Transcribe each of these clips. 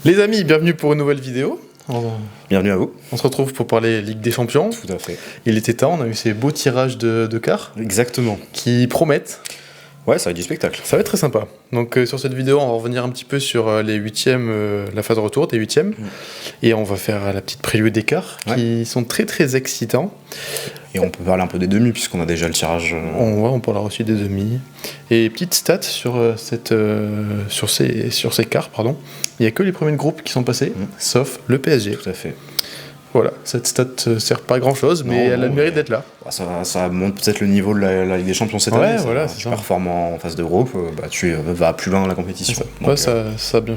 Les amis, bienvenue pour une nouvelle vidéo. Bienvenue à vous. On se retrouve pour parler Ligue des Champions. Tout à fait. Il était temps, on a eu ces beaux tirages de cartes. Exactement. Qui promettent. Ouais, ça va être du spectacle. Ça va être très sympa. Donc sur cette vidéo, on va revenir un petit peu sur les huitièmes, la phase de retour des huitièmes. Et on va faire la petite preview des quarts qui sont très très excitants. Et on peut parler un peu des demi puisqu'on a déjà le tirage. On parlera aussi des demi. Et petite stat sur ces quarts, pardon. Il n'y a que les premiers de groupe qui sont passés, sauf le PSG. Tout à fait. Voilà, cette stat ne sert pas à grand chose, mais elle a le mérite d'être là. Ça montre peut-être le niveau de la Ligue des Champions cette année. Voilà, tu performes en phase de groupe, tu vas plus loin dans la compétition. Donc, ça a bien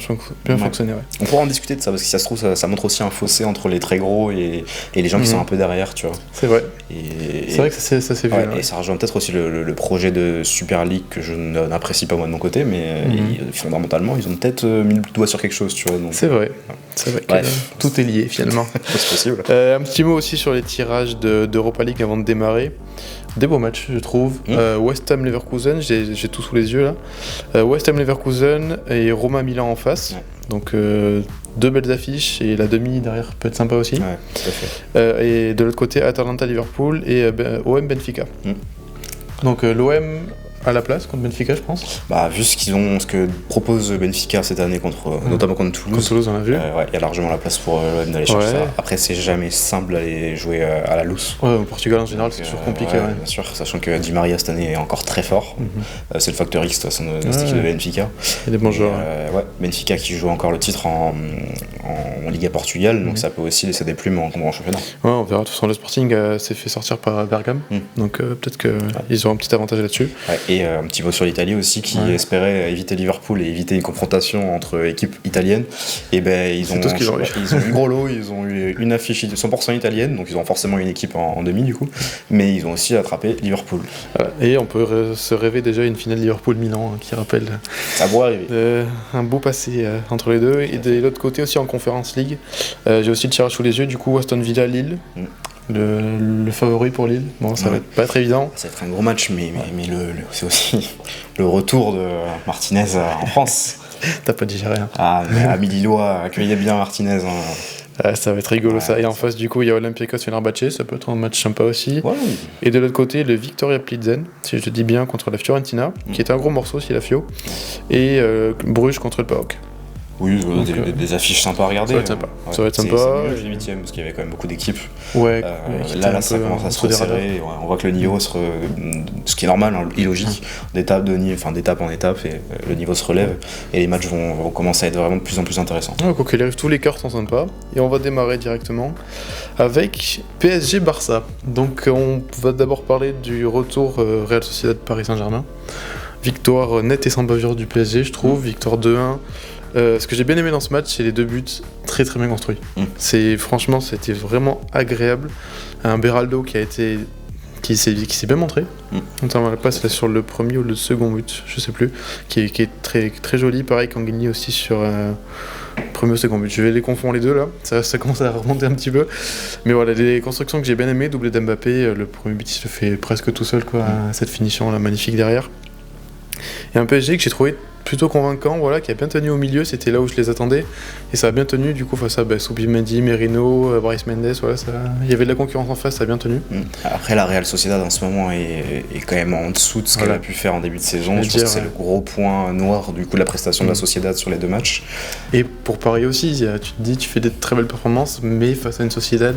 fonctionné. Ouais. On pourra en discuter de ça, parce que si ça se trouve, ça montre aussi un fossé entre les très gros et les gens qui sont un peu derrière, tu vois. C'est vrai. C'est vrai que ça s'est vu. Et ça rejoint peut-être aussi le projet de Super League que je n'apprécie pas moi de mon côté, mais fondamentalement, ils ont peut-être mis le doigt sur quelque chose, tu vois. C'est vrai. C'est vrai que tout est lié finalement. C'est possible. Un petit mot aussi sur les tirages d'Europa League avant de démarrer. Des beaux matchs, je trouve. West Ham Leverkusen, j'ai tout sous les yeux là. West Ham Leverkusen et Roma Milan en face. Donc deux belles affiches et la demi derrière peut être sympa aussi. Ouais, tout à fait. Et de l'autre côté, Atalanta Liverpool et OM Benfica. Donc l'OM à la place contre Benfica, je pense. Vu ce que propose Benfica cette année notamment contre Toulouse. Contre Toulouse, on a vu. Il y a largement la place pour l'OM d'aller chercher ça. Après, c'est jamais simple d'aller jouer à la loose. Ouais, au Portugal en général, c'est toujours compliqué. Bien sûr, sachant que Di Maria cette année est encore très fort. C'est le facteur X de cette équipe de Benfica. Il y a des bons joueurs. Benfica qui joue encore le titre en Liga Portugal, donc ça peut aussi laisser des plumes en championnat. Ouais, on verra. De toute façon, le Sporting s'est fait sortir par Bergame, donc peut-être qu'ils auront un petit avantage là-dessus. Et un petit mot sur l'Italie aussi, qui espérait éviter Liverpool et éviter une confrontation entre équipes italiennes. Et ils ont eu gros lot, ils ont eu une affiche 100% italienne, donc ils ont forcément une équipe en demi du coup, mais ils ont aussi attrapé Liverpool. Et on peut se rêver déjà une finale Liverpool-Milan qui rappelle ça pourrait arriver. Un beau passé entre les deux. Et de l'autre côté aussi en Conference League, j'ai aussi le tirage sous les yeux, du coup Aston Villa Lille. Le favori pour Lille. Bon, ça va pas être évident. Ça va être un gros match, mais c'est aussi le retour de Martinez en France. T'as pas digéré. Mais Amis Lillois, accueillez bien Martinez. Ça va être rigolo ça. Et en face, du coup, il y a Olympiakos Fenerbahçe, ça peut être un match sympa aussi. Ouais. Et de l'autre côté, le Victoria Plzen, si je dis bien, contre la Fiorentina, qui était un gros morceau aussi, la Fio. Et Bruges contre le PAOK. Oui, des affiches sympas à regarder. Ça va être sympa. C'est mieux les 8e parce qu'il y avait quand même beaucoup d'équipes. Là, ça commence à se resserrer. On voit que le niveau ce qui est normal, illogique, d'étape en étape, et le niveau se relève et les matchs vont commencer à être vraiment de plus en plus intéressants. Quoi qu'il arrive, tous les quarts sont sympas et on va démarrer directement avec PSG Barça. Donc on va d'abord parler du retour Real Sociedad Paris Saint-Germain. Victoire nette et sans bavure du PSG, je trouve. Victoire 2-1. Ce que j'ai bien aimé dans ce match, c'est les deux buts très très bien construits. Franchement, c'était vraiment agréable. Un Beraldo qui s'est bien montré, notamment la passe là, sur le premier ou le second but, je sais plus, qui est très très joli. Pareil qu'Anguigny aussi sur premier ou second but. Je vais les confondre les deux là. Ça commence à remonter un petit peu. Mais voilà, les constructions que j'ai bien aimées, doublé d'Mbappé, le premier but il se fait presque tout seul quoi. Cette finition là magnifique derrière. Et un PSG que j'ai trouvé plutôt convaincant, qui a bien tenu au milieu, c'était là où je les attendais, et ça a bien tenu du coup face à Subimendi, Merino, Brais Mendes, il y avait de la concurrence en face, ça a bien tenu. Après la Real Sociedad en ce moment est quand même en dessous de ce qu'elle a pu faire en début de saison, je pense que c'est le gros point noir du coup de la prestation de la Sociedad sur les deux matchs. Et pour Paris aussi, tu te dis tu fais des très belles performances, mais face à une Sociedad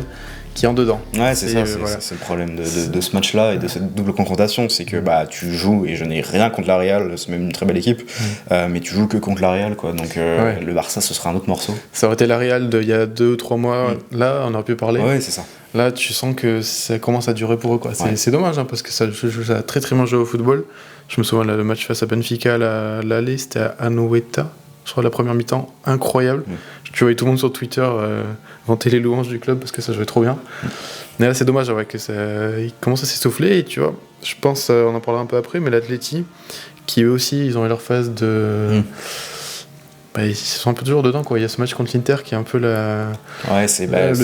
qui est en dedans. Ouais, c'est le problème de ce match-là et de cette double confrontation, c'est que tu joues, et je n'ai rien contre la Real, c'est même une très belle équipe, mais tu joues que contre la Real, quoi. Donc le Barça, ce sera un autre morceau. Ça aurait été la Real il y a 2-3 mois, là on aurait pu parler. Ouais, c'est ça. Là tu sens que ça commence à durer pour eux, quoi. C'est dommage, parce que ça a très très bien joué au football. Je me souviens, le match face à Benfica, l'aller, c'était à Anoeta, je crois, la première mi-temps, incroyable. Tu voyais tout le monde sur Twitter vanter les louanges du club parce que ça jouait trop bien. Mais là, c'est dommage que il commence à s'essouffler. Et tu vois, je pense, on en parlera un peu après, mais l'Atleti, qui eux aussi, ils ont eu leur phase de. Ils sont un peu toujours dedans, quoi. Il y a ce match contre l'Inter qui est un peu le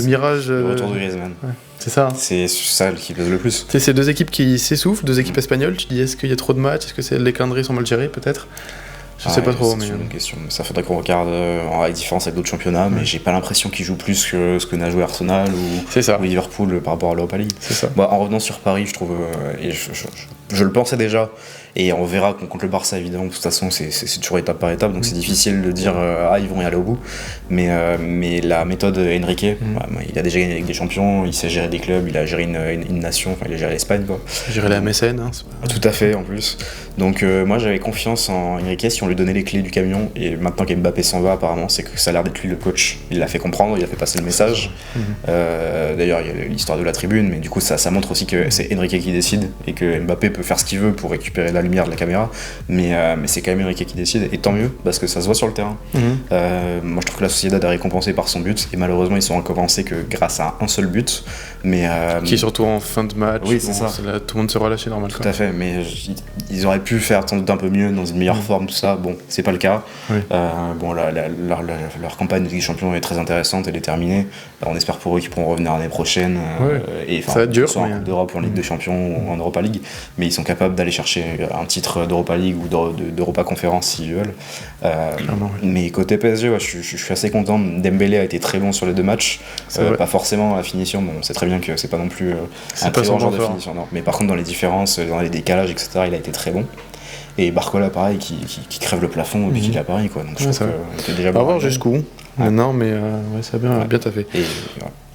mirage. Le retour de Griezmann. C'est ça. C'est ça qui pèse le plus. C'est deux équipes qui s'essoufflent, deux équipes espagnoles. Tu te dis, est-ce qu'il y a trop de matchs ? Est-ce que les calendriers sont mal gérés, peut-être ? Je sais pas trop, mais. C'est une bonne question. Ça faudrait qu'on regarde avec différence avec d'autres championnats, mais j'ai pas l'impression qu'ils jouent plus que ce que n'a joué Arsenal ou Liverpool par rapport à l'Europa League. C'est ça. En revenant sur Paris, je trouve, et je le pensais déjà, et on verra contre le Barça évidemment, de toute façon c'est toujours étape par étape, donc c'est difficile de dire ils vont y aller au bout, mais la méthode Enrique, il a déjà gagné avec des champions, il sait gérer des clubs, il a géré une nation, il a géré l'Espagne quoi. Gérer la MSN, hein, tout à fait en plus. Donc moi j'avais confiance en Enrique si on lui donnait les clés du camion, et maintenant qu'Mbappé s'en va apparemment c'est que ça a l'air d'être lui le coach, il l'a fait comprendre, il a fait passer le message. D'ailleurs il y a l'histoire de la tribune, mais du coup ça montre aussi que c'est Enrique qui décide et que Mbappé peut faire ce qu'il veut pour récupérer la lumière de la caméra, mais c'est quand même Enrique qui décide, et tant mieux parce que ça se voit sur le terrain. Moi je trouve que la Sociedad a récompensé par son but, et malheureusement ils sont récompensés que grâce à un seul but, mais qui est surtout en fin de match. Oui, c'est ça. Là, tout le monde se relâché normal. Tout à fait, mais ils auraient pu faire sans doute un peu mieux, dans une meilleure forme, tout ça. Bon, c'est pas le cas. Leur campagne de Ligue des Champions est très intéressante, elle est terminée. On espère pour eux qu'ils pourront revenir l'année prochaine. Ça va être dur, soit en Coupe d'Europe ou en Ligue des Champions ou en Europa League, mais ils sont capables d'aller chercher un titre d'Europa League ou d'Europa Conférence s'ils veulent. Mais côté PSG, je suis assez content. Dembélé a été très bon sur les 2 matchs, pas forcément à la finition. Bon, on sait très bien que c'est pas non plus un très grand genre de finition, non. Mais par contre dans les différences, dans les décalages, etc., il a été très bon. Et Barcola pareil qui crève le plafond depuis qu'il est à Paris quoi. Donc je trouve que c'était déjà on va voir jusqu'où. Non mais ça a bien taffé.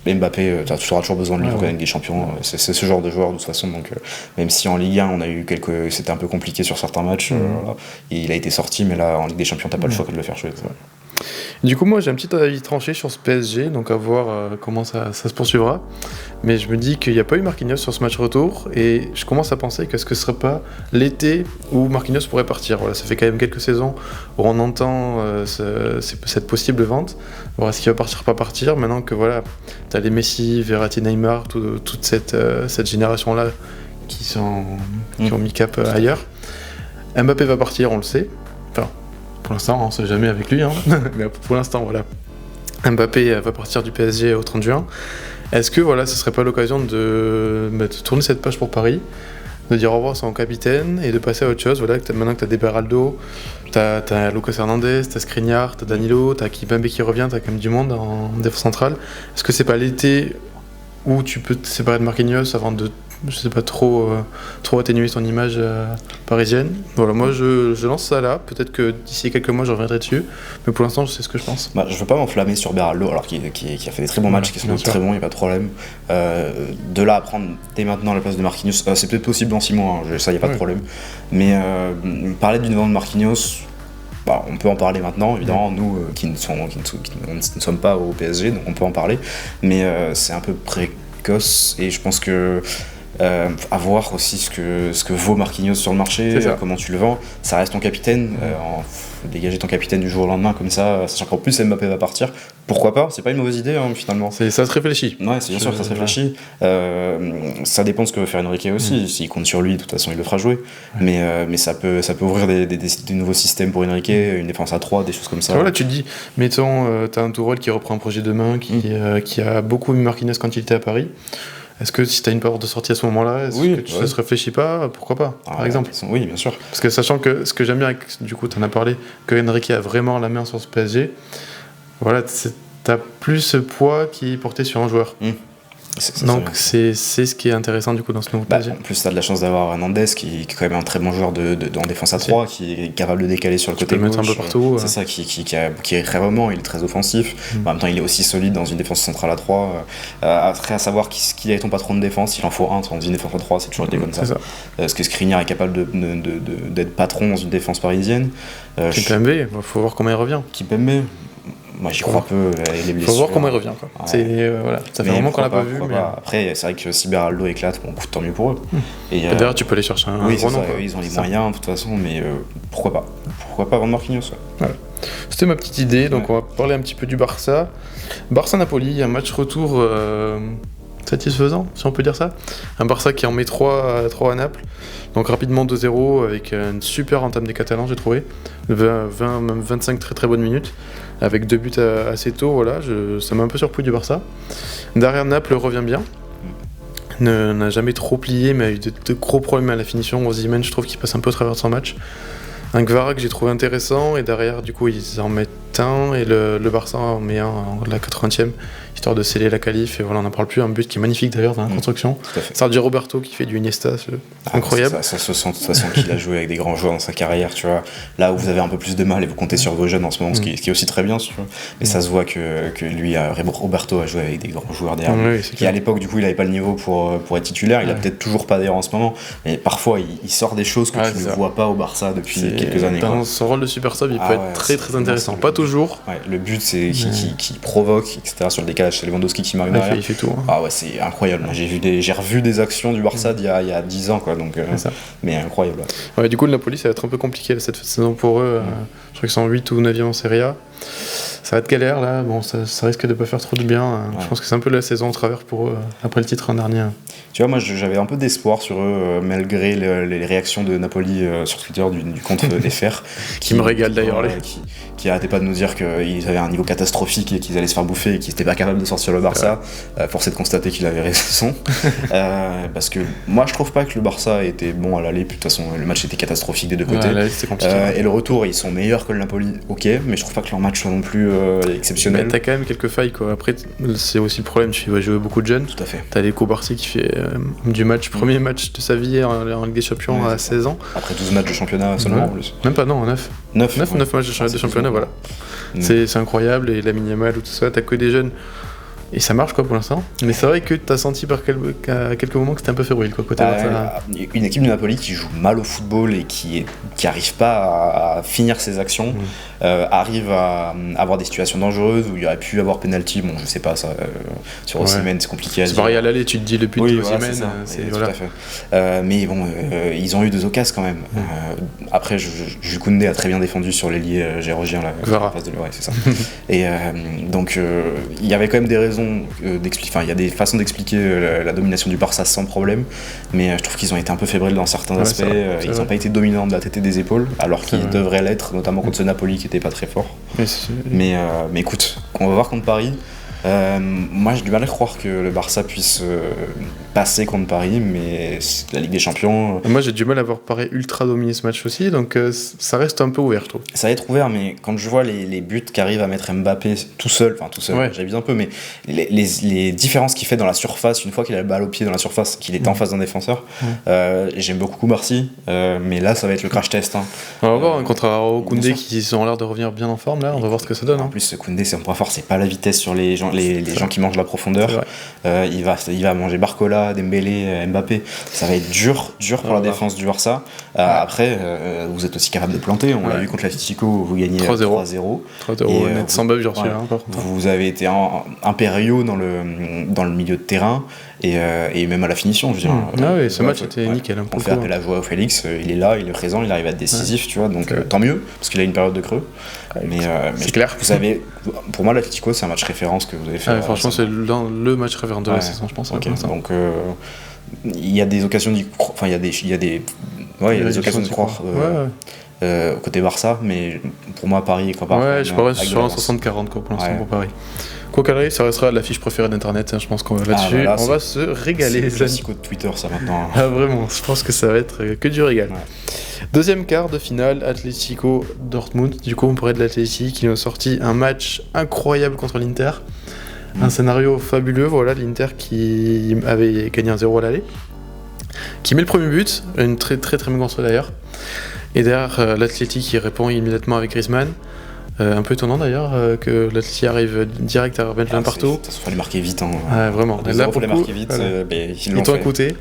Et Mbappé, tu auras toujours besoin de lui avec des champions, c'est ce genre de joueur de toute façon, donc même si en Ligue 1 on a eu c'était un peu compliqué sur certains matchs, il a été sorti, mais là en Ligue des Champions t'as pas le choix que de le faire jouer. Du coup moi j'ai un petit avis tranché sur ce PSG, donc à voir comment ça se poursuivra, mais je me dis qu'il n'y a pas eu Marquinhos sur ce match retour, et je commence à penser que ce serait pas l'été où Marquinhos pourrait partir. Voilà, ça fait quand même quelques saisons où on entend cette possible vente, voir est-ce qu'il va partir, pas partir, maintenant que voilà, t'as les Messi, Verratti, Neymar, toute cette génération-là qui ont mis cap ailleurs. Mbappé va partir, on le sait. Enfin, pour l'instant, on ne sait jamais avec lui, hein. Mais pour l'instant, voilà. Mbappé va partir du PSG au 30 juin. Est-ce que voilà, ce serait pas l'occasion de tourner cette page pour Paris, de dire au revoir à son capitaine et de passer à autre chose? Voilà, maintenant que tu as des Beraldo, tu as Lucas Hernandez, tu as Skriniar, tu as Danilo, tu as Kimpembe qui revient, tu as quand même du monde en défense centrale. Est-ce que c'est pas l'été où tu peux te séparer de Marquinhos avant de, je sais pas, trop atténuer son image parisienne? Voilà, moi je lance ça là, peut-être que d'ici quelques mois je reviendrai dessus, mais pour l'instant je sais ce que je pense. Je veux pas m'enflammer sur Beraldo, alors qui a fait des très bons matchs, qui sont très bons, il n'y a pas de problème. De là à prendre dès maintenant la place de Marquinhos, c'est peut-être possible dans 6 mois, hein, ça il n'y a pas de problème. Mais parler d'une vente de Marquinhos, on peut en parler maintenant, évidemment, nous qui ne sommes pas au PSG, donc on peut en parler, mais c'est un peu précoce, et je pense que à voir aussi ce que vaut Marquinhos sur le marché, comment tu le vends. Ça reste ton capitaine, dégager ton capitaine du jour au lendemain comme ça, sachant qu'en plus Mbappé va partir, pourquoi pas, c'est pas une mauvaise idée hein, finalement. Ça se réfléchit. Ouais, c'est bien sûr que ça se réfléchit. Ça dépend de ce que veut faire Enrique aussi. S'il compte sur lui, de toute façon il le fera jouer. Mais ça peut ouvrir des nouveaux systèmes pour Enrique, une défense à 3, des choses comme ça. Voilà, tu te dis, mettons, t'as un Tourelle qui reprend un projet demain, qui a beaucoup mis Marquinhos quand il était à Paris. Est-ce que si tu as une porte de sortie à ce moment-là, ça se réfléchit pas? Pourquoi pas, par exemple? Oui, bien sûr. Parce que sachant que ce que j'aime bien, du coup, tu en as parlé, que Enrique a vraiment la main sur ce PSG, voilà, t'as plus ce poids qui est porté sur un joueur. Donc c'est ce qui est intéressant du coup dans ce nouveau PSG. En plus t'as de la chance d'avoir Hernandez qui est quand même un très bon joueur en défense à 3, qui est capable de décaler sur le côté gauche. Tu peux le mettre un peu partout. C'est ça, qui est très vraiment, il est très offensif. En même temps il est aussi solide dans une défense centrale à 3. Après à savoir qui est ton patron de défense, il en faut un dans une défense à 3, c'est toujours été comme ça. Parce que Skriniar est capable d'être patron dans une défense parisienne. Kimpembe, il faut voir comment il revient. Kimpembe, moi j'y crois peu, les blessures. Faut voir comment il revient quoi. Voilà. Ça fait vraiment qu'on l'a pas vu. Mais... Après c'est vrai que si Beraldo éclate, tant mieux pour eux. D'ailleurs tu peux aller chercher un gros nom. Ils ont les moyens de toute façon, mais pourquoi pas vendre Marquinhos. Voilà. C'était ma petite idée, donc on va parler un petit peu du Barça. Barça-Napoli, un match retour satisfaisant, si on peut dire ça. Un Barça qui en met 3 à Naples, donc rapidement 2-0 avec une super entame des Catalans, j'ai trouvé. 20, même 25 très très bonnes minutes, avec 2 buts assez tôt, voilà, ça m'a un peu surpris du Barça. Derrière, Naples revient bien, n'a jamais trop plié, mais a eu de gros problèmes à la finition. Osimhen, je trouve qu'il passe un peu au travers de son match. Un Kvara que j'ai trouvé intéressant, et derrière, du coup, ils en mettent un, et le Barça en met un en la 80e, histoire de sceller la qualif, et voilà, on n'en parle plus. Un but qui est magnifique d'ailleurs dans la construction. Sergio Roberto qui fait du Iniesta, incroyable. Ça se sent de toute façon qu'il a joué avec des grands joueurs dans sa carrière, tu vois. Là où vous avez un peu plus de mal et vous comptez sur vos jeunes en ce moment, ce qui est aussi très bien, tu vois. Mais ça se voit que lui, Roberto, a joué avec des grands joueurs derrière. Qui à l'époque, du coup, il n'avait pas le niveau pour être titulaire. Il a peut-être toujours pas d'ailleurs en ce moment, mais parfois il sort des choses que tu ne vois pas au Barça depuis quelques années. Dans son rôle de super sub, il peut être très très intéressant. Pas toujours. Le but, c'est qui provoque, etc. Sur le décalage, c'est Lewandowski qui marque derrière. Il fait tout. Ah ouais, c'est incroyable. J'ai revu des actions du Barça il y a 10 ans, quoi. Donc, mais incroyable. Ouais, du coup, le Napoli, ça va être un peu compliqué cette saison pour eux. Je crois qu'ils sont 8 ou 9e en Serie A. Ça va être galère là, bon, ça risque de pas faire trop de bien. Je pense que c'est un peu la saison au travers pour eux après le titre dernier. Tu vois, moi j'avais un peu d'espoir sur eux malgré les réactions de Napoli sur Twitter du compte FR qui me régale d'ailleurs. Qui arrêtait pas de nous dire qu'ils avaient un niveau catastrophique et qu'ils allaient se faire bouffer et qu'ils n'étaient pas capables de sortir le Barça. Force est de constater qu'il avait raison. Parce que moi je trouve pas que le Barça était bon à l'aller, de toute façon le match était catastrophique des deux côtés. Et le retour, ils sont meilleurs que le Napoli, ok, mais je trouve pas que leur match soit non plus exceptionnel. Mais t'as quand même quelques failles, quoi. Après, c'est aussi le problème, tu vas jouer beaucoup de jeunes. Tout à fait. T'as Léco Barcy qui fait du premier match de sa vie en Ligue des Champions à 16 ans. Après 12 matchs de championnat seulement en plus. Même pas, non, 9. 9 matchs de championnat, voilà. C'est incroyable, et Lamine Yamal ou tout ça, t'as que des jeunes. Et ça marche, quoi, pour l'instant. Mais c'est vrai que t'as senti à quelques moments que c'était un peu fébrile, quoi, côté Barça. Une équipe de Napoli qui joue mal au football et qui arrive pas à finir ses actions, arrive à avoir des situations dangereuses où il y aurait pu avoir penalty. Bon, je sais pas, ça, sur Osimhen, c'est compliqué à dire. C'est pareil à l'aller, tu te dis le but de Osimhen. Tout à fait. Mais bon, ils ont eu 2 occasions quand même. Après, Jules Koundé a très bien défendu sur l'ailier géorgien, là, en face de ouais, c'est ça. Et donc, il y avait quand même des raisons d'expliquer. Enfin, il y a des façons d'expliquer la domination du Barça sans problème, mais je trouve qu'ils ont été un peu fébriles dans certains aspects. Ils n'ont pas été dominants de la tête et des épaules, alors qu'ils devraient l'être, notamment contre ce Napoli qui était pas très fort. Mais écoute, on va voir contre Paris. Moi j'ai du mal à croire que le Barça puisse passer contre Paris, mais c'est la Ligue des Champions. Moi j'ai du mal à voir Paris ultra dominer ce match aussi, donc ça reste un peu ouvert, je trouve. Ça va être ouvert, mais quand je vois les buts qu'arrive à mettre Mbappé tout seul, j'abuse un peu, mais les différences qu'il fait dans la surface, une fois qu'il a le balle au pied dans la surface, qu'il est en face d'un défenseur, j'aime beaucoup Koumarcy, mais là ça va être le crash test. On va voir, contre Koundé qui ont l'air de revenir bien en forme, là, on va voir ce que ça donne. En plus, Koundé c'est un point fort, c'est pas la vitesse sur les gens qui mangent la profondeur. Il va manger Barcola, Dembélé, Mbappé. Ça va être dur pour la défense du Barça. Après, vous êtes aussi capable de planter. On l'a vu contre l'Atlético, vous gagnez 3-0. Net sans bug, vous avez été impériaux dans le milieu de terrain et même à la finition. Je veux dire, ce match était nickel. On fait appel à Joao Félix, il est là, il est présent, il arrive à être décisif, tu vois. Donc tant mieux, parce qu'il a une période de creux. Mais c'est clair. Vous savez, pour moi, l'Atlético, c'est un match référence que vous avez fait. Franchement, c'est le match référence de la saison, je pense. Donc, il y a des occasions il y a des occasions de croire côté Barça, mais pour moi, Paris est capable. Je pense sur un 60-40 pour l'instant pour Paris. Quoi qu'il arrive, ça restera l'affiche préférée d'Internet. Je pense qu'on va là-dessus. On va se régaler. C'est le classico de Twitter, ça maintenant. Vraiment, je pense que ça va être que du régal. Deuxième quart de finale, Atlético Dortmund. Du coup, on pourrait de l'Atlético qui nous a sorti un match incroyable contre l'Inter. Un scénario fabuleux, voilà, l'Inter qui avait gagné 1-0 à l'aller, qui met le premier but, une très très très bonne contre d'ailleurs. Et derrière, l'Atlético qui répond immédiatement avec Griezmann. Un peu étonnant d'ailleurs que l'Atlético arrive direct à mettre l'un partout. Il fallait marquer vite. Vraiment. Là, pour le coup, marquer vite, ils t'ont écouté.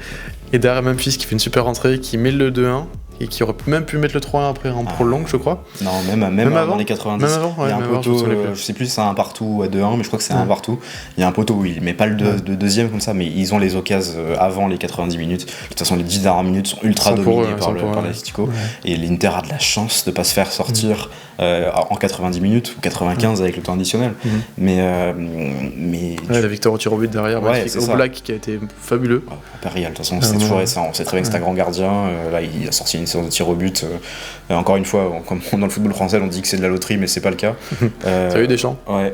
Et derrière, Memphis qui fait une super rentrée, qui met le 2-1. Et qui aurait même pu mettre le 3-1 après en prolongue, je crois. Non, même avant les 90. Même avant, il y a un poteau, je sais plus si c'est un partout ou à 2-1, mais je crois que c'est un partout. Il y a un poteau où il met pas le deuxième comme ça, mais ils ont les occasions avant les 90 minutes. De toute façon, les 10 dernières minutes sont ultra dominées par l'Atlético. Et l'Inter a de la chance de pas se faire sortir en 90 minutes ou 95 avec le temps additionnel. Mais la victoire au tir au but derrière, Oblak qui a été fabuleux. Paris, de toute façon, c'est toujours récent. On sait très bien que c'est un grand gardien. Là, il a sorti une séance de tir au but. Encore une fois, comme dans le football français, on dit que c'est de la loterie, mais c'est pas le cas. Salut Deschamps. Ouais,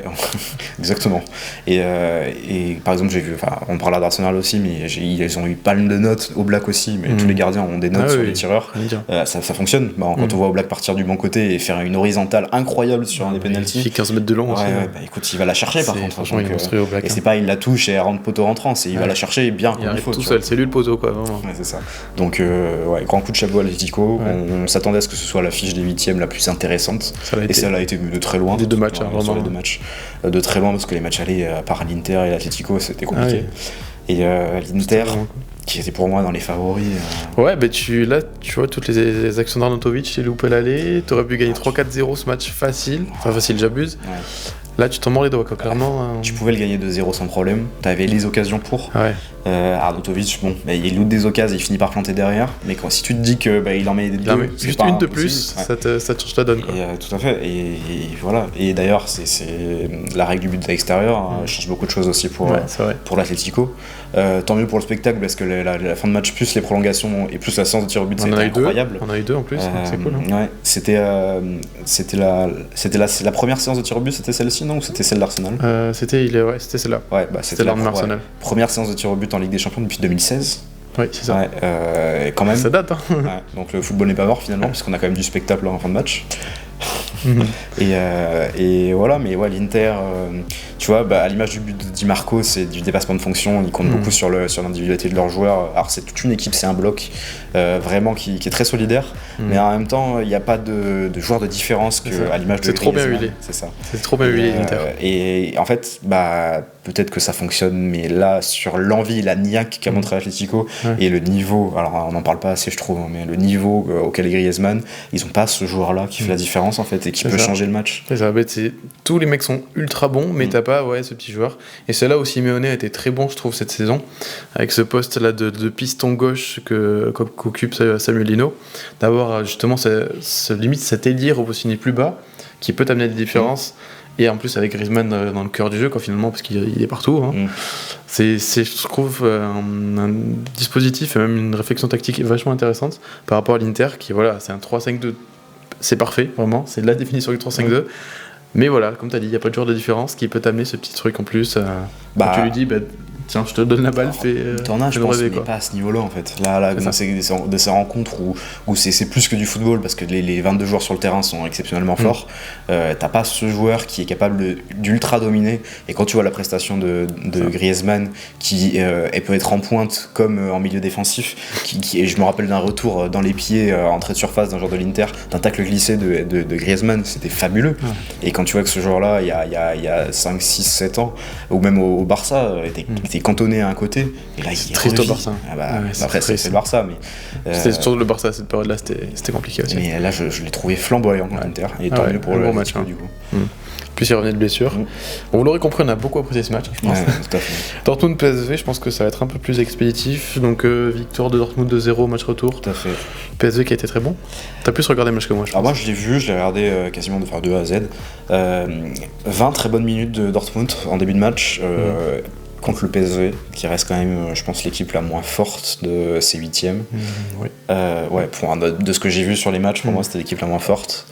exactement. Et par exemple, on parlera d'Arsenal aussi, mais ils ont eu pas mal de notes au Black aussi, mais tous les gardiens ont des notes sur les tireurs. Ça fonctionne. Quand on voit au Black partir du bon côté et faire une horizontale incroyable sur un des penalties. Il fait 15 mètres de long aussi. Écoute, il va la chercher par contre. Franchement, il est monstrueux au Black. Et c'est pas il la touche et elle rentre poteau rentrant, il va la chercher bien comme il faut. Tout seul, c'est lui le poteau quoi, vraiment. Ouais, c'est ça. Donc, grand coup de chapeau à l'Atlético. On s'attendait à ce que ce soit l'affiche des 8e la plus intéressante. Et ça l'a été de très loin. Les deux matchs, vraiment. Les deux matchs. De très loin, parce que les matchs allés, à part l'Inter et l'Atlético, c'était compliqué. Et l'Inter, qui était pour moi dans les favoris. Ouais, tu vois, toutes les actions d'Arnautovic, t'es loupé l'aller, t'aurais pu gagner 3-4-0 ce match facile. Enfin, facile, j'abuse. Ouais. Là, tu t'en mords les doigts, quoi, clairement. Tu pouvais le gagner 2-0 sans problème. T'avais les occasions pour. Ouais. Arnautovic, il loot des occasions, il finit par planter derrière. Mais si tu te dis que il en met des deux, juste une de plus, ça te change la donne. Quoi. Tout à fait. Et voilà. Et d'ailleurs, c'est la règle du but de l'extérieur change beaucoup de choses aussi pour l'Atlético. Tant mieux pour le spectacle, parce que la fin de match plus les prolongations et plus la séance de tir au but, c'était incroyable. On a eu deux en plus, c'est cool. Ouais. C'était la première séance de tir au but, c'était celle-ci, non, ou c'était celle d'Arsenal? C'était celle-là. Ouais, c'était l'arme d'Arsenal. Première séance de tir au but en Ligue des Champions depuis 2016. Oui, c'est ça. Quand même. Ça date, hein. Donc le football n'est pas mort finalement, puisqu'on a quand même du spectacle en fin de match. Et voilà, mais l'Inter, tu vois, à l'image du but de Di Marco, c'est du dépassement de fonction, ils comptent beaucoup sur l'individualité de leurs joueurs. Alors c'est toute une équipe, c'est un bloc vraiment qui est très solidaire, mais en même temps il n'y a pas de joueurs de différence à l'image de c'est trop bien huilé. C'est ça. C'est trop bien huilé l'Inter. Et en fait, peut-être que ça fonctionne, mais là sur l'envie, la niaque qu'a montré Atlético et le niveau, alors on n'en parle pas assez je trouve, mais le niveau auquel est Griezmann, ils n'ont pas ce joueur-là qui fait la différence en fait et qui peut changer le match. C'est ça, tous les mecs sont ultra bons, mais t'as pas ce petit joueur. Et c'est là où Simeone a été très bon, je trouve, cette saison, avec ce poste-là de piston gauche qu'occupe Samuel Lino, d'avoir justement limite cet ailier repositionné plus bas, qui peut t'amener des différences. Et en plus avec Griezmann dans le cœur du jeu, finalement, parce qu'il est partout. C'est, je trouve, un dispositif et même une réflexion tactique vachement intéressante par rapport à l'Inter, qui c'est un 3-5-2. C'est parfait, vraiment, c'est la définition du 3-5-2. Mais comme tu as dit, il n'y a pas de joueur de différence qui peut t'amener ce petit truc en plus. Tu lui dis, tiens, je te donne la balle, t'en as, je pense, mais pas à ce niveau-là en fait. Là de ces rencontres où c'est plus que du football, parce que les 22 joueurs sur le terrain sont exceptionnellement forts. T'as pas ce joueur qui est capable d'ultra dominer. Et quand tu vois la prestation de Griezmann, qui peut être en pointe comme en milieu défensif, et je me rappelle d'un retour dans les pieds, entrée de surface d'un joueur de l'Inter, d'un tacle glissé de Griezmann, c'était fabuleux. Et quand tu vois que ce joueur-là, il y a 5, 6, 7 ans, ou même au Barça, était cantonné à un côté, et là il est triste au Barça. Après c'est le Barça, mais c'était surtout le Barça à cette période-là, c'était compliqué aussi. Mais là je l'ai trouvé flamboyant dans l'Inter, et tant mieux pour le match du coup. Puis il revenait de blessure. Vous l'aurez compris, on a beaucoup apprécié ce match, je pense. Tout à fait. Dortmund PSV, je pense que ça va être un peu plus expéditif. Donc victoire de Dortmund 2-0 match retour. Tout à fait. PSV qui a été très bon. T'as plus regardé le match que moi, je pense. Moi je l'ai regardé quasiment de A à Z. 20 très bonnes minutes de Dortmund en début de match. Contre le PSV, qui reste quand même, je pense, l'équipe la moins forte de ces 8e. De ce que j'ai vu sur les matchs, pour moi, c'était l'équipe la moins forte.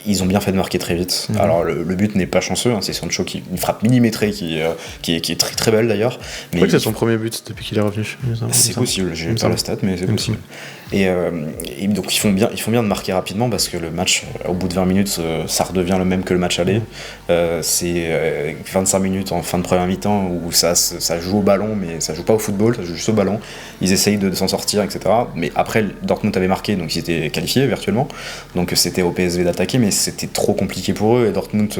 Ils ont bien fait de marquer très vite. Alors le but n'est pas chanceux, c'est Sancho qui une frappe millimétrée qui est très très belle d'ailleurs. Je crois que c'est son premier but depuis qu'il est revenu. C'est possible, j'ai pas la stat, mais c'est possible. Et donc ils font bien de marquer rapidement, parce que le match au bout de 20 minutes ça redevient le même que le match aller. C'est 25 minutes en fin de première mi-temps où ça joue au ballon, mais ça joue pas au football, ça joue juste au ballon. Ils essayent de s'en sortir, etc. Mais après Dortmund avait marqué, donc ils étaient qualifiés virtuellement, donc c'était au PSV d'attaquer, mais c'était trop compliqué pour eux, et Dortmund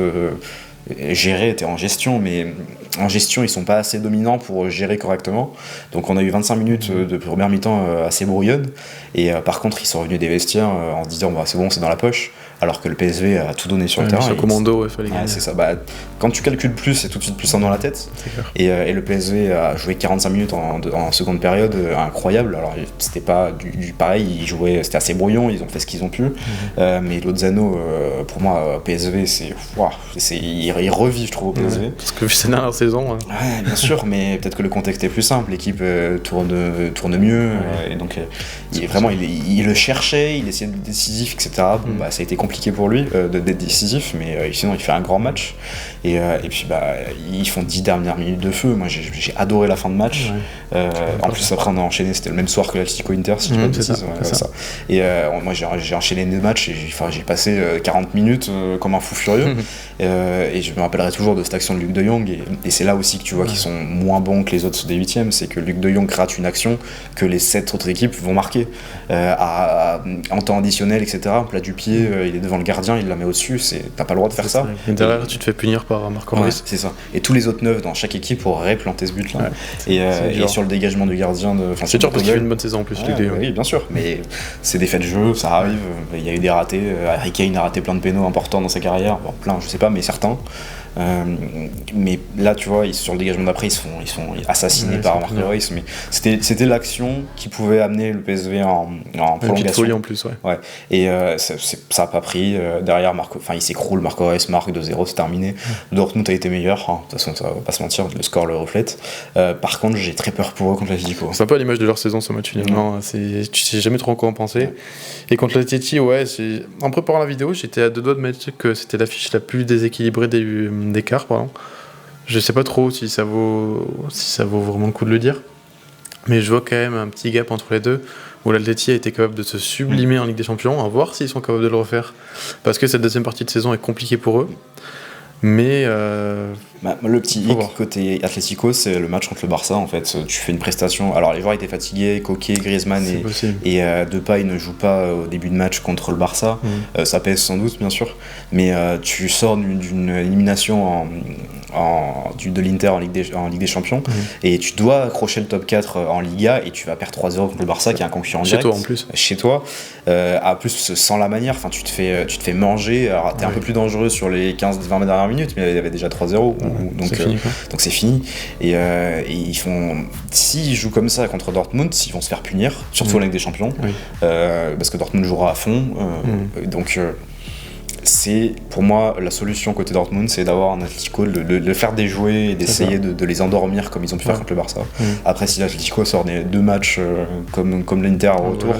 était en gestion, mais en gestion ils sont pas assez dominants pour gérer correctement. Donc on a eu 25 minutes de première mi-temps assez brouillonne, et par contre ils sont revenus des vestiaires en se disant c'est bon, c'est dans la poche. alors que le PSV a tout donné sur le terrain. Sur commando, il fallait gagner. C'est ça. Quand tu calcules plus, c'est tout de suite plus simple dans la tête. Et le PSV a joué 45 minutes en seconde période, incroyable. Alors c'était pas du pareil, c'était assez brouillon, ils ont fait ce qu'ils ont pu. Mais Lozano, pour moi, PSV, ils revivent, je trouve, au PSV. Parce que vu cette dernière saison. Ouais, bien sûr, mais peut-être que le contexte est plus simple, l'équipe tourne mieux, et donc il le cherchait, il essayait d'être décisif, etc. Ça a été compliqué pour lui d'être décisif, mais sinon il fait un grand match. Et puis ils font 10 dernières minutes de feu. Moi j'ai adoré la fin de match. En plus après on a enchaîné, c'était le même soir que l'Atlético Inter, si je ne dis pas de bêtises. Ça. Et moi j'ai enchaîné les matchs et j'ai passé 40 minutes comme un fou furieux. Et je me rappellerai toujours de cette action de Luc de Jong, et c'est là aussi que tu vois qu'ils sont moins bons que les autres des 8e, c'est que Luc de Jong rate une action que les 7 autres équipes vont marquer en temps additionnel, etc. Plat du pied, il est devant le gardien, il la met au-dessus, t'as pas le droit de faire ça. Et derrière tu te fais punir par Marco Reus. C'est ça. Et tous les autres 9 dans chaque équipe auraient planté ce but là. Et sur le dégagement du gardien c'est dur parce qu'il fait une bonne saison en plus. Oui, bien sûr, mais c'est des faits de jeu, ça arrive. Il y a eu des ratés. Harry Kane a raté plein de pénaux importants dans sa carrière. Bon, plein, je sais pas, mais certains. Mais là, tu vois, sur le dégagement d'après, ils sont assassinés par Marco Reus. Mais c'était l'action qui pouvait amener le PSV en prolongation. Une petite folie en plus, ouais. Et ça a pas pris. Derrière, il s'écroule, Marco Reus marque 2-0, c'est terminé. Dortmund a été meilleur. De toute façon, ça va pas se mentir, le score le reflète. Par contre, j'ai très peur pour eux contre l'Atlético. C'est un peu à l'image de leur saison, ce match finalement. Tu sais jamais trop quoi en penser. Et contre l'Atlético, en préparant la vidéo, j'étais à deux doigts de mettre que c'était l'affiche la plus déséquilibrée d'écart, pardon. Je sais pas trop si ça vaut vraiment le coup de le dire, mais je vois quand même un petit gap entre les deux où l'Atleti a été capable de se sublimer en Ligue des Champions, à voir s'ils sont capables de le refaire, parce que cette deuxième partie de saison est compliquée pour eux. Mais le petit hic côté Atlético, c'est le match contre le Barça. En fait, tu fais une prestation. Alors les joueurs étaient fatigués, Koké, Griezmann et Depay ne jouent pas au début de match contre le Barça. Ça pèse sans doute, bien sûr, mais tu sors d'une élimination de l'Inter en Ligue des Champions et tu dois accrocher le top 4 en Liga et tu vas perdre 3-0 contre le Barça qui est un concurrent direct. Chez toi en plus. Chez toi. En plus, sans la manière, tu te fais manger. Alors t'es un peu plus dangereux sur les 15-20 dernières minutes, mais il y avait déjà 3-0. Donc c'est fini. Et s'ils jouent comme ça contre Dortmund, ils vont se faire punir, surtout en Ligue des Champions, parce que Dortmund jouera à fond. Donc c'est pour moi la solution côté Dortmund, c'est d'avoir un Atlético, de le faire déjouer et d'essayer de les endormir comme ils ont pu faire contre le Barça. Après, si l'Atlético sort des 2 matchs comme l'Inter au retour,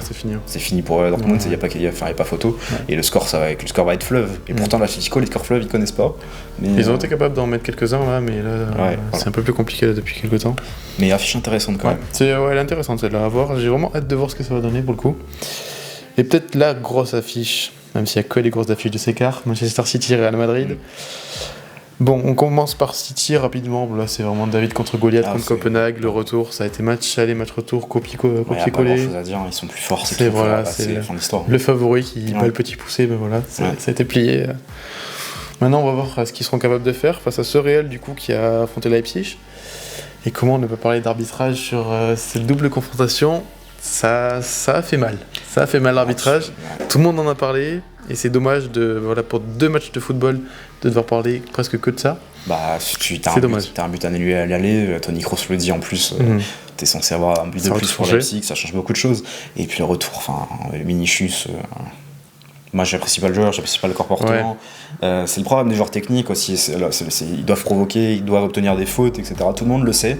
c'est fini pour Dortmund. Il n'y a pas photo. Et le score va être fleuve. Et pourtant l'Atlético, les scores fleuves, ils connaissent pas. Mais ils ont été capables d'en mettre quelques-uns là, mais là c'est un peu plus compliqué là, depuis quelques temps. Mais affiche intéressante quand même. Elle est intéressante celle-là à voir. J'ai vraiment hâte de voir ce que ça va donner pour le coup. Et peut-être la grosse affiche, même s'il n'y a que les grosses affiches de ces quarts, Manchester City, Real Madrid. Bon, on commence par City rapidement. Là, c'est vraiment David contre Goliath contre Copenhague. Le retour, ça a été match aller, match retour, copier-coller. Il n'y a pas grand-chose à dire, ils sont plus forts. C'est le favori qui bat le petit poussé. Ben voilà, ça a été plié. Maintenant, on va voir ce qu'ils seront capables de faire face à ce Real du coup qui a affronté Leipzig. Et comment ne pas parler d'arbitrage sur cette double confrontation. Ça a fait mal. Ça a fait mal l'arbitrage. Tout le monde en a parlé. Et c'est dommage pour 2 matchs de football de devoir parler presque que de ça. C'est dommage. T'as un but annulé à l'aller. Toni Kroos le dit en plus. T'es censé avoir un but de plus pour Leipzig. Ça change beaucoup de choses. Et puis le retour, Vinicius. Moi, j'apprécie pas le joueur, j'apprécie pas le comportement. C'est le problème des joueurs techniques aussi. Ils doivent provoquer, ils doivent obtenir des fautes, etc. Tout le monde le sait,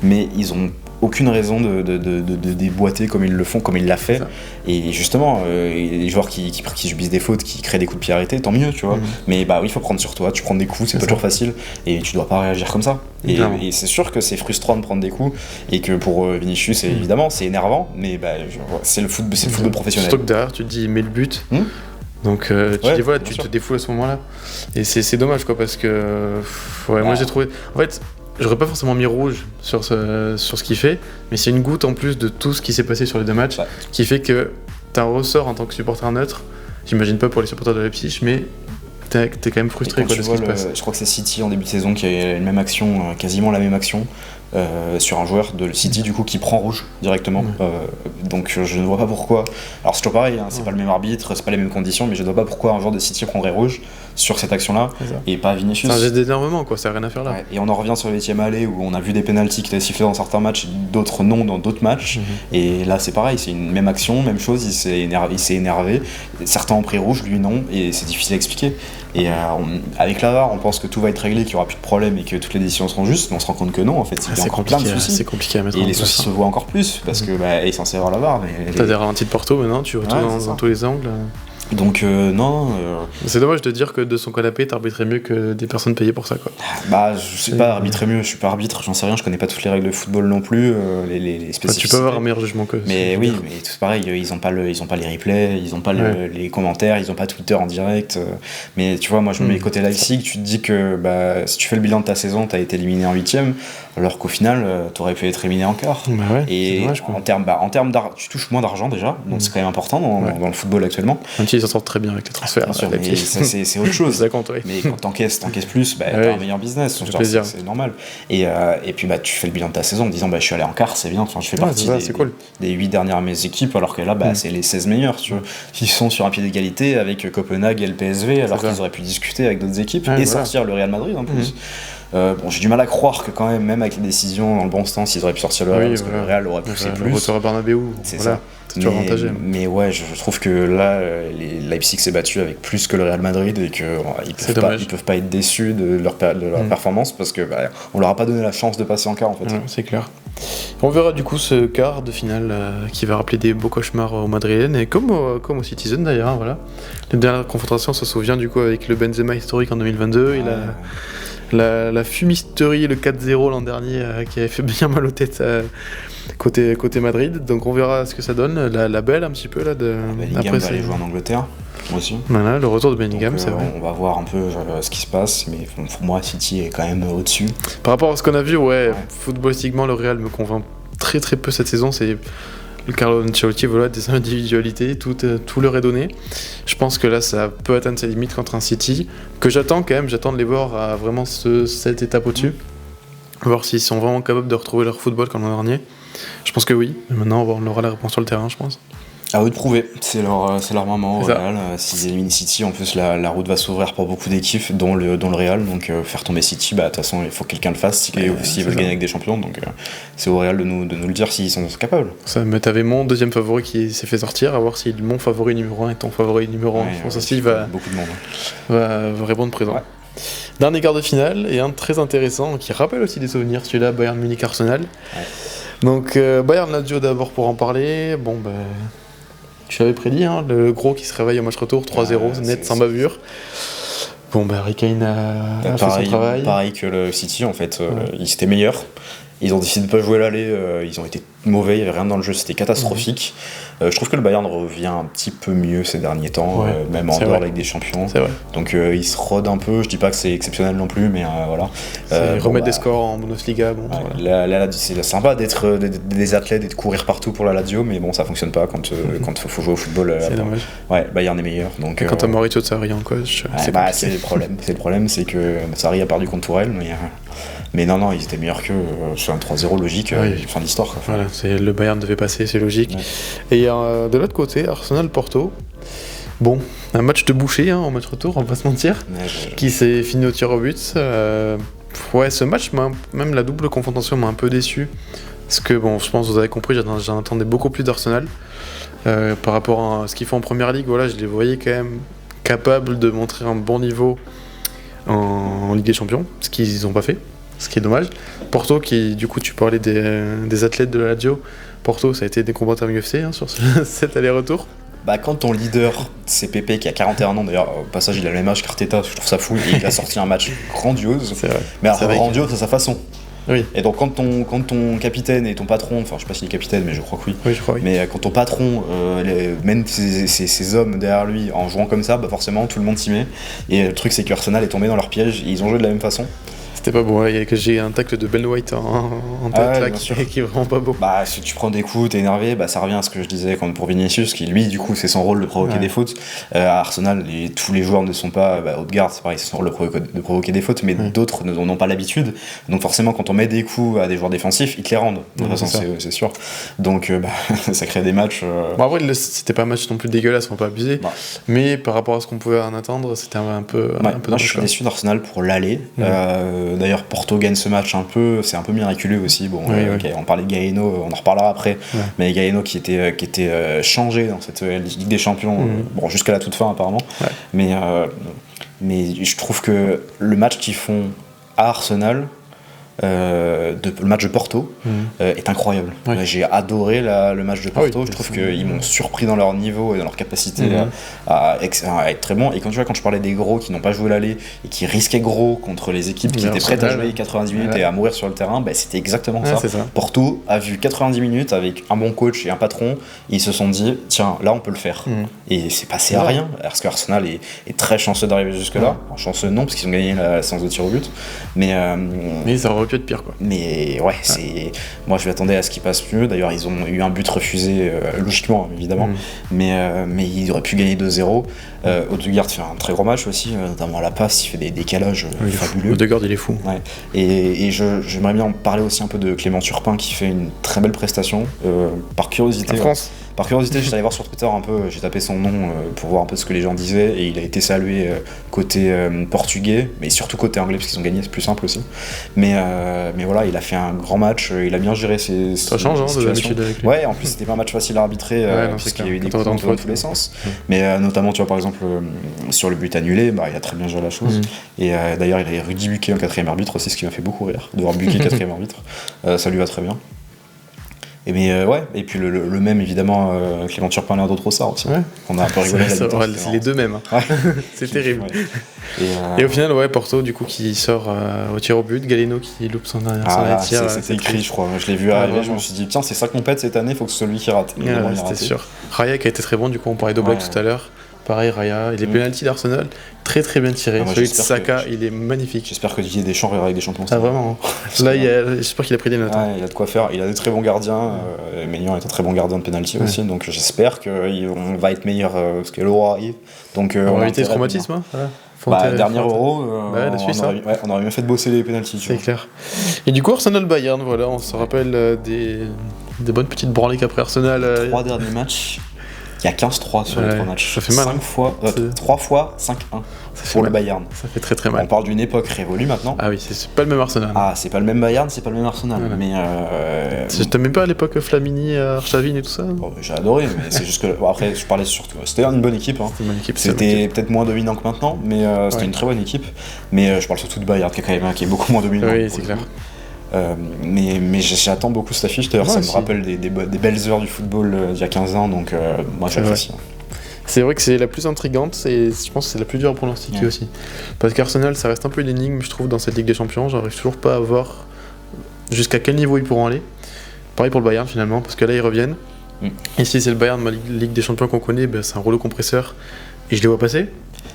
mais ils ont aucune raison de déboîter comme ils le font, comme il l'a fait. Et justement, les joueurs qui subissent des fautes, qui créent des coups de pied arrêtés, tant mieux, tu vois. Mais il faut prendre sur toi, tu prends des coups, c'est pas toujours facile, et tu dois pas réagir comme ça. Et c'est sûr que c'est frustrant de prendre des coups, et que pour Vinicius, évidemment, c'est énervant, mais c'est le football professionnel. Surtout que derrière, tu te dis, mets le but. Donc tu te défoules à ce moment-là. Et c'est dommage quoi, parce que moi j'ai trouvé. En fait, j'aurais pas forcément mis rouge sur ce qu'il fait, mais c'est une goutte en plus de tout ce qui s'est passé sur les 2 matchs qui fait que t'as un ressort en tant que supporter neutre. J'imagine pas pour les supporters de Leipzig, mais t'es quand même frustré de ce qui se passe. Je crois que c'est City en début de saison qui a eu la même action, quasiment la même action. sur un joueur de City du coup qui prend rouge directement. Donc je ne vois pas pourquoi. Alors c'est toujours pareil, hein, c'est pas le même arbitre, c'est pas les mêmes conditions, mais je ne vois pas pourquoi un joueur de City prendrait rouge sur cette action-là et pas Vinicius. C'est un geste d'énervement, quoi, ça n'a rien à faire là. Et on en revient sur le 8e aller où on a vu des pénaltys qui étaient sifflés dans certains matchs, d'autres non dans d'autres matchs. Et là c'est pareil, c'est une même action, même chose, il s'est énervé. Certains ont pris rouge, lui non, et c'est difficile à expliquer. Et avec la VAR, on pense que tout va être réglé, qu'il n'y aura plus de problème et que toutes les décisions seront justes, mais on se rend compte que non, en fait, il y a encore plein de soucis. C'est compliqué à mettre en place. Et les place, soucis se voient encore plus, parce que il est censé avoir la VAR. T'as des ralentis de Porto maintenant, tu vois tout dans tous les angles. Donc non. C'est dommage de dire que de son canapé, t'arbitrais mieux que des personnes payées pour ça, quoi. Bah, je sais pas arbitrer mieux, je suis pas arbitre, j'en sais rien, je connais pas toutes les règles de football non plus, les spécificités. Tu peux avoir un meilleur jugement que. Mais oui, mais tout pareil, ils ont pas les replays, ils ont pas les commentaires, ils ont pas Twitter en direct. Mais tu vois, moi je me mets côté Leipzig, tu te dis que si tu fais le bilan de ta saison, t'as été éliminé en 8ème, alors qu'au final, t'aurais pu être éliminé en quart. Et dommage, en termes d'argent, tu touches moins d'argent déjà, donc c'est quand même important dans le football actuellement. Même s'ils s'en sortent très bien avec les transferts. Bien sûr, mais ça, c'est autre chose. Ça compte, mais quand t'encaisses plus, t'as un meilleur business, c'est normal. Et puis tu fais le bilan de ta saison en disant je suis allé en quart, c'est bien, je fais partie des 8 dernières mes équipes, alors que là c'est les 16 meilleurs, tu vois. Ils sont sur un pied d'égalité avec Copenhague et le PSV, alors qu'ils auraient pu discuter avec d'autres équipes et sortir le Real Madrid en plus. J'ai du mal à croire que quand même avec les décisions dans le bon sens, ils auraient pu sortir le Real, parce que le Real aurait poussé plus. Le retour à Bernabéu, c'est ça. Mais ouais, je trouve que là, Leipzig s'est battu avec plus que le Real Madrid et qu'ils peuvent pas être déçus de leur performance parce que on leur a pas donné la chance de passer en quart en fait. C'est clair. On verra du coup ce quart de finale qui va rappeler des beaux cauchemars aux Madrilènes et comme aux Citizen d'ailleurs. Hein, voilà. La dernière confrontation, ça se souvient du coup avec le Benzema historique en 2022 et la fumisterie, le 4-0 l'an dernier qui avait fait bien mal aux têtes côté Madrid. Donc on verra ce que ça donne. La belle un petit peu là de. Bellingham va aller jouer en Angleterre aussi. Voilà, le retour de Bellingham, c'est vrai. On va voir un peu ce qui se passe, mais pour moi City est quand même au-dessus. Par rapport à ce qu'on a vu, footballistiquement le Real me convainc très très peu cette saison. C'est le Carlo Ancelotti, des individualités, tout leur est donné. Je pense que là, ça peut atteindre ses limites contre un City, que j'attends de les voir à vraiment cette étape au-dessus. Voir s'ils sont vraiment capables de retrouver leur football comme l'an dernier. Je pense que oui. Et maintenant, on aura la réponse sur le terrain, je pense. À eux de prouver, c'est leur moment au Real. S'ils éliminent City, en plus la route va s'ouvrir pour beaucoup d'équipes, dont le Real. Donc faire tomber City, de toute façon il faut que quelqu'un le fasse s'ils veulent gagner avec des champions. Donc c'est au Real de nous le dire s'ils sont capables. Ça, mais t'avais mon deuxième favori qui s'est fait sortir, à voir si mon favori numéro 1 est ton favori numéro 1. Je pense aussi beaucoup de monde va répondre présent. Ouais. Dernier quart de finale, et un très intéressant qui rappelle aussi des souvenirs, celui-là, Bayern Munich-Arsenal. Ouais. Donc Bayern-Lazio d'abord pour en parler. Tu l'avais prédit, le gros qui se réveille au match retour, 3-0, net, sans bavure. Harry Kane a fait son travail. Pareil que le City, en fait, ils étaient meilleurs. Ils ont décidé de ne pas jouer l'aller, ils ont été mauvais, il n'y avait rien dans le jeu, c'était catastrophique. Je trouve que le Bayern revient un petit peu mieux ces derniers temps, même en dehors avec des champions. C'est vrai. Donc ils se rodent un peu, je dis pas que c'est exceptionnel non plus, mais voilà. Remettre des scores en Bundesliga. C'est sympa d'être des athlètes et de courir partout pour la Lazio, mais bon, ça fonctionne pas quand faut jouer au football. C'est dommage. Ouais, Bayern est meilleur. Donc, et quand t'as Maurizio Sarri en coach, c'est le problème. C'est le problème, c'est que Sarri a perdu contre Tourelle, mais non, ils étaient meilleurs que sur un 3-0 logique, fin d'histoire. Voilà, le Bayern devait passer, c'est logique. Ouais. Et de l'autre côté, Arsenal-Porto. Un match de boucher en match retour, on va pas se mentir, qui s'est fini au tir au but. Ce match, même la double confrontation m'a un peu déçu. Parce que, je pense que vous avez compris, j'en attendais beaucoup plus d'Arsenal. Par rapport à ce qu'ils font en Première Ligue, je les voyais quand même capables de montrer un bon niveau en Ligue des Champions, ce qu'ils n'ont pas fait. Ce qui est dommage. Porto, qui du coup tu parlais des athlètes de la Lazio, Porto ça a été des combattants UFC sur cet aller-retour. Quand ton leader c'est Pepe qui a 41 ans, d'ailleurs au passage il a le même âge qu'Arteta, je trouve ça fou, et il a sorti un match grandiose, c'est vrai. Mais alors grandiose à sa façon. Oui. Et donc quand ton capitaine et ton patron, je sais pas s'il est capitaine mais je crois que oui, je crois, oui. Mais quand ton patron mène ses hommes derrière lui en jouant comme ça, forcément tout le monde s'y met, et le truc c'est que Arsenal est tombé dans leur piège et ils ont joué de la même façon. C'était pas beau, j'ai un tacle de Ben White en tête là qui est vraiment pas beau. Bah, si tu prends des coups, t'es énervé, bah, ça revient à ce que je disais pour Vinicius, qui lui, du coup, c'est son rôle de provoquer des fautes. À Arsenal, tous les joueurs ne sont pas, Odegaard, c'est pareil, c'est son rôle de provoquer des fautes, mais d'autres n'en ont pas l'habitude. Donc forcément, quand on met des coups à des joueurs défensifs, ils te les rendent. De toute façon, c'est sûr. Donc ça crée des matchs. Bon, après, c'était pas un match non plus dégueulasse, on va pas abuser. Mais par rapport à ce qu'on pouvait en attendre, c'était un peu. Moi, je suis déçu d'Arsenal pour l'aller. D'ailleurs, Porto gagne ce match c'est un peu miraculeux aussi. Bon, on parlait de Gaeno, on en reparlera après. Mais Gaeno qui était changé dans cette Ligue des Champions, bon, jusqu'à la toute fin apparemment. Mais je trouve que le match qu'ils font à Arsenal, le match de Porto est incroyable. J'ai adoré le match de Porto. Je trouve qu'ils m'ont surpris dans leur niveau et dans leur capacité à être très bons. Et quand je parlais des gros qui n'ont pas joué l'aller et qui risquaient gros contre les équipes qui étaient prêtes à jouer 90 minutes et à mourir sur le terrain, c'était exactement ça. Porto a vu 90 minutes avec un bon coach et un patron, et ils se sont dit tiens, là on peut le faire. Et c'est passé à rien, parce qu'Arsenal est très chanceux d'arriver jusque là. Chanceux non, parce qu'ils ont gagné la séance de tir au but, mais ça aurait pu être pire, quoi. Mais moi je m'attendais à ce qu'il passe mieux. D'ailleurs ils ont eu un but refusé logiquement évidemment, mais ils auraient pu gagner 2-0. Odegaard fait un très gros match aussi, notamment à la passe, il fait des décalages fabuleux. Odegaard il est fou. Et j'aimerais bien en parler aussi un peu de Clément Turpin qui fait une très belle prestation. Par curiosité, Par curiosité, je suis allé voir sur Twitter un peu, j'ai tapé son nom pour voir un peu ce que les gens disaient, et il a été salué côté portugais, mais surtout côté anglais, parce qu'ils ont gagné, c'est plus simple aussi. Mais voilà, il a fait un grand match, il a bien géré ses ça change de l'habitude avec lui. Ouais, en plus c'était pas un match facile à arbitrer, puisqu'il y a eu des coups dans tous les sens. Mais notamment, tu vois, par exemple, sur le but annulé, il a très bien géré la chose. Et d'ailleurs, il a Rudy Buquet en 4ème arbitre aussi, ce qui m'a fait beaucoup rire, de voir Buquet 4ème arbitre. Ça lui va très bien. Et puis le même évidemment, Clément Turpin et Leandro Trossard aussi. On a un peu rigolé là-dedans. C'est les deux mêmes. C'est terrible. Et au final, Porto du coup qui sort au tir au but, Galeno qui loupe son dernier tir. C'était écrit, je crois. Je l'ai vu arriver, je me suis dit tiens, c'est ça qu'on pète cette année, il faut que ce soit lui qui rate. C'était sûr. Raya qui a été très bon, du coup on parlait d'Oblak tout à l'heure. Pareil, Raya, et les pénaltys d'Arsenal, très très bien tirés. Celui de Saka, il est magnifique. J'espère que Didier Deschamps verra avec des champions. Vraiment. Là, j'espère qu'il a pris des notes. Il a de quoi faire. Il a des très bons gardiens. Maignan est un très bon gardien de pénalty aussi, donc j'espère qu'on va être meilleur parce que l'Euro arrive. Donc on va éviter le traumatisme. Dernier Euro, la Suisse, on aurait bien fait de bosser les pénaltys. C'est clair. Et du coup, Arsenal-Bayern, voilà, on se rappelle des bonnes petites branlées qu'après Arsenal. 3 derniers matchs. Il y a 15-3 sur les 3 matchs. Ça fait mal. 3 fois 5-1 pour le Bayern. Ça fait très très mal. On parle d'une époque révolue maintenant. Ah oui, c'est pas le même Arsenal. Ah, c'est pas le même Bayern, c'est pas le même Arsenal. Mais t'aimais pas à l'époque Flamini, Arshavin et tout ça? J'ai adoré, mais c'est juste que. Après, je parlais surtout. C'était une bonne équipe. C'était peut-être moins dominant que maintenant, mais c'était une très bonne équipe. Mais je parle surtout de Bayern qui est beaucoup moins dominant. Oui, c'est clair. Mais j'attends beaucoup cette affiche, d'ailleurs ça me rappelle des belles heures du football d'il y a 15 ans, donc moi j'apprécie. C'est vrai que c'est la plus intrigante, et je pense que c'est la plus dure à pronostiquer aussi. Parce qu'Arsenal, ça reste un peu une énigme, je trouve, dans cette Ligue des Champions. J'arrive toujours pas à voir jusqu'à quel niveau ils pourront aller. Pareil pour le Bayern finalement, parce que là ils reviennent. Et si c'est le Bayern de ma Ligue des Champions qu'on connaît, c'est un rouleau compresseur, et je les vois passer.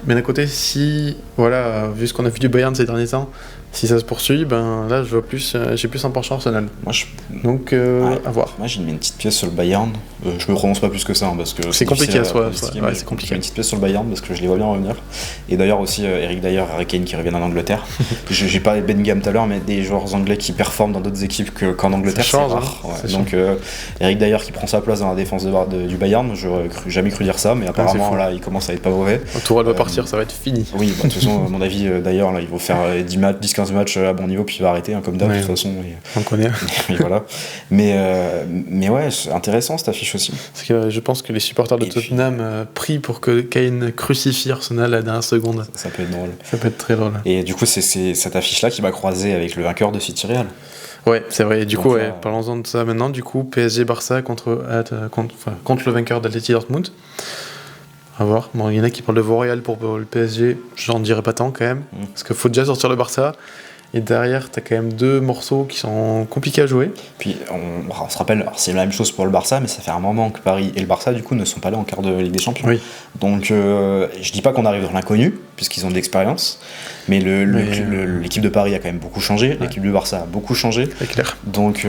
Mais d'un côté, si, vu ce qu'on a vu du Bayern ces derniers temps, si ça se poursuit, là je vois j'ai plus un penchant Arsenal. Donc à voir. Moi j'ai mis une petite pièce sur le Bayern. Je me prononce pas plus que ça parce que c'est compliqué à soi. C'est compliqué. J'ai mis une petite pièce sur le Bayern parce que je les vois bien revenir. Et d'ailleurs aussi Eric Dyer, Harry Kane qui reviennent en Angleterre. J'ai parlé de Bellingham tout à l'heure, mais des joueurs anglais qui performent dans d'autres équipes qu'en Angleterre, c'est rare. Donc Eric Dyer qui prend sa place dans la défense du Bayern, j'aurais jamais cru dire ça, mais apparemment là il commence à être pas mauvais. Tourelle va partir, ça va être fini. Oui, de toute façon, à mon avis, d'ailleurs, là, il va faire 10-15 matchs à bon niveau, puis il va arrêter, comme d'hab, de toute façon. On connaît. Et voilà. Mais ouais, c'est intéressant cette affiche aussi. Parce que je pense que les supporters de Tottenham prient pour que Kane crucifie Arsenal à la dernière seconde. Ça peut être drôle. Ça peut être très drôle. Et du coup, c'est cette affiche-là qui m'a croisé avec le vainqueur de City Real. Ouais, c'est vrai. Et du coup, parlons-en de ça maintenant. Du coup, PSG-Barça contre le vainqueur d'Atletico Dortmund. À voir. Bon, il y en a qui parlent de Villarreal pour le PSG, j'en dirais pas tant quand même, parce qu'il faut déjà sortir le Barça. et derrière, tu as quand même 2 morceaux qui sont compliqués à jouer. Puis on se rappelle, c'est la même chose pour le Barça, mais ça fait un moment que Paris et le Barça, du coup, ne sont pas là en quart de Ligue des Champions. Oui. Donc, je dis pas qu'on arrive dans l'inconnu, puisqu'ils ont de l'expérience, mais l'équipe de Paris a quand même beaucoup changé, l'équipe du Barça a beaucoup changé. C'est clair. Donc,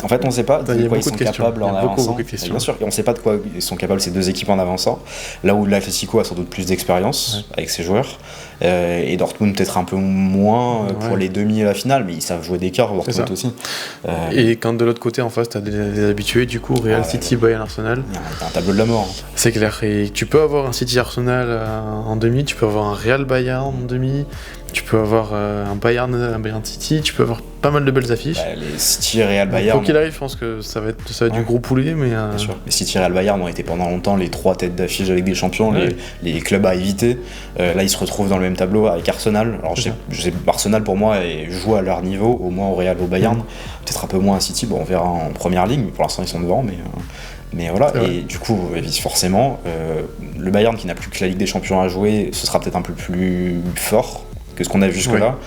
en fait, on ne sait pas de quoi ils sont capables en avançant. Bien sûr, et on ne sait pas de quoi ils sont capables ces 2 équipes en avançant. Là où l'Atlético a sans doute plus d'expérience avec ses joueurs, et Dortmund peut-être un peu moins pour les demi et la finale, mais ils savent jouer des quarts, Dortmund aussi. Et quand de l'autre côté en face, tu as des habitués, du coup, Real, City, Bayern, Arsenal. Il y a un tableau de la mort. C'est clair. Et tu peux avoir un City Arsenal en demi, tu peux avoir un Real Bayern en demi. Tu peux avoir un Bayern City, tu peux avoir pas mal de belles affiches. Les City Real Bayern. Quoi qu'il arrive, je pense que ça va être du gros poulet, mais. Bien sûr. Les City Real Bayern ont été pendant longtemps les 3 têtes d'affiche avec des champions, les clubs à éviter. Là, ils se retrouvent dans le même tableau avec Arsenal. Alors, je sais, Arsenal pour moi joue à leur niveau, au moins au Real, au Bayern. Peut-être un peu moins à City. Bon, on verra en première ligne. Pour l'instant, ils sont devant, mais voilà, et du coup, forcément, le Bayern qui n'a plus que la Ligue des Champions à jouer, ce sera peut-être un peu plus fort que ce qu'on a vu jusque-là.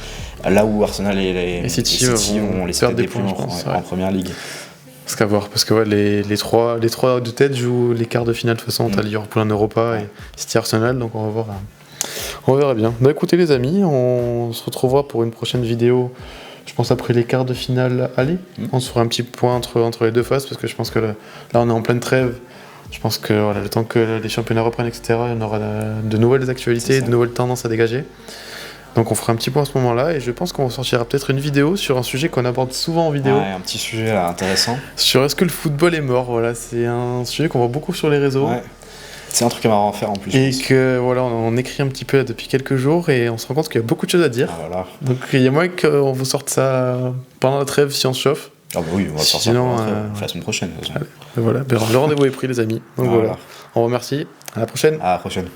Là où Arsenal et City vont les perdre des points, je pense, en première ligue. Parce qu'à voir, parce que les trois de tête jouent les quarts de finale de toute façon. T'as Liverpool en Europa et City Arsenal, donc on va voir. On verra bien. Bah écoutez les amis, on se retrouvera pour une prochaine vidéo. Je pense après les quarts de finale aller. On se fera un petit point entre les 2 phases parce que je pense que là on est en pleine trêve. Je pense que le temps que les championnats reprennent, etc., il y en aura de nouvelles actualités, de nouvelles tendances à dégager. Donc on fera un petit point à ce moment-là et je pense qu'on sortira peut-être une vidéo sur un sujet qu'on aborde souvent en vidéo. Un petit sujet intéressant. Sur est-ce que le football est mort, voilà, c'est un sujet qu'on voit beaucoup sur les réseaux. C'est un truc à marrant à faire en plus. Et que voilà, on écrit un petit peu depuis quelques jours et on se rend compte qu'il y a beaucoup de choses à dire. Voilà. Donc il y a moyen qu'on vous sorte ça pendant la trêve si on se chauffe. Ah bah oui, on va sortir la semaine prochaine. Voilà, le rendez-vous est pris les amis. Donc voilà. On vous remercie. À la prochaine. À la prochaine.